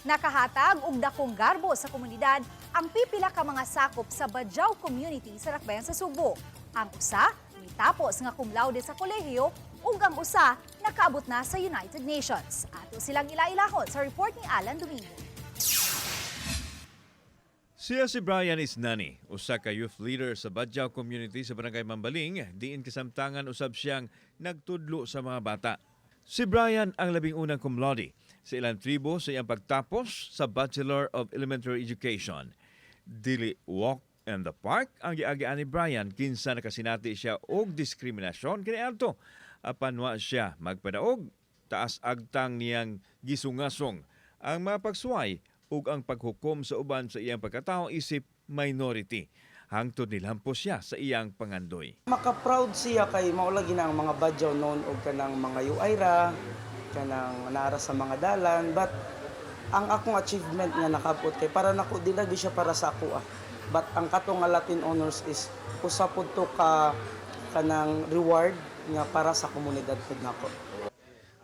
Nakahatag og dakong garbo sa komunidad ang pipila ka mga sakop sa Bajau Community sa Lakbayan sa Subo. Ang usa mitapos nga cum laude sa kolehiyo ug ang usa nakaabot na sa United Nations. Ato silang ila-ilahon sa report ni Alan Domingo. Siya si Brian Isnani, usa ka youth leader sa Bajau Community sa Barangay Mambaling, diin kasamtangan usab siyang nagtudlo sa mga bata. Si Brian ang labing unang cum laude sa ilang tribo sa iyang pagtapos sa Bachelor of Elementary Education. Dili walk in the park ang giagian ni Brian kinsa nakasinati siya og diskriminasyon kaniadto apan wa siya magpadaog taas agtang niyang gisungasong ang mga pagsuway ug ang paghukom sa uban sa iyang pagkataong isip minority. Hangtod nilampos siya sa iyang pangandoy. Maka-proud siya kay maulagi na ang mga Bajau noon o kanang mga yuayra, kanang naara sa mga dalan. But ang akong achievement nga nakapot kay para nako dila di siya para sa ako. But ang katong nga Latin honors is usapod to ka kanang reward nga para sa komunidad pud nako.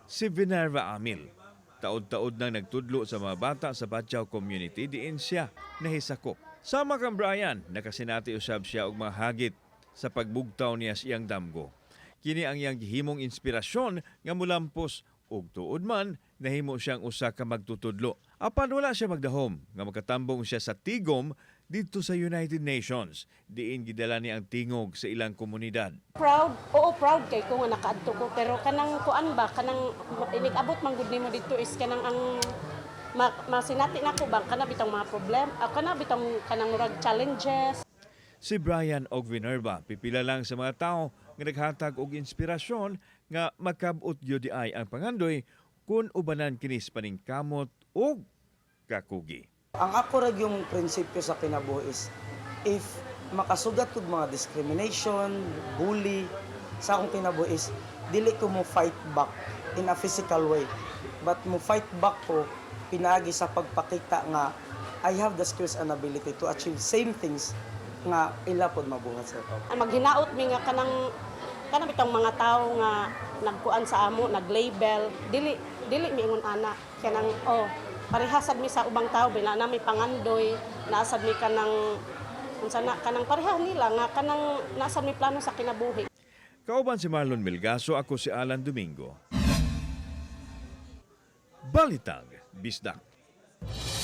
Si Vinerva Amil, taod-taod nang nagtudlo sa mga bata sa Bajau Community, diin siya nahisakop. Sama kang Brian, nakasinati usab siya og mga hagit sa pagbugtaw niya sa iyang damgo. Kini ang iyang gihimong inspirasyon nga mulampos ug tuod man nahimo siyang usa ka magtutudlo. Apan wala siya magdahom nga makatambong siya sa tigom dito sa United Nations. Diin gidala niya ang tingog sa ilang komunidad. Proud, oo proud kay ko nga nakaadto ko pero kanang kuan ba kanang inigabot man gud nimo dito is kanang ang masinati nako bang kana bitong mga problem kana bitong kanang murag challenges. Si Brian og Vinerva pipila lang sa mga tao nga naghatag og inspirasyon nga makabot gyud di ay ang pangandoy kun ubanan kinis paningkamot ug kakugi. Ang ako ra yung prinsipyo sa kinabuhi is if makasugat kod mga discrimination, bully sa akong kinabuhi is dili ko mo fight back in a physical way but mo fight back ko pinagi sa pagpakita nga I have the skills and ability to achieve same things nga ila pod mabuhat sa tao. Maghinaot mi nga kanang bitong mga tao nga nagkuan sa amo, naglabel, dili miingon ana kanang parehasad mi sa ubang tao bila na may pangandoy, naasad mi kanang unsa na kanang pareha nila nga kanang naasad mi plano sa kinabuhi. Kauban si Marlon Melgaso, ako si Alan Domingo. Balitag Bisdak.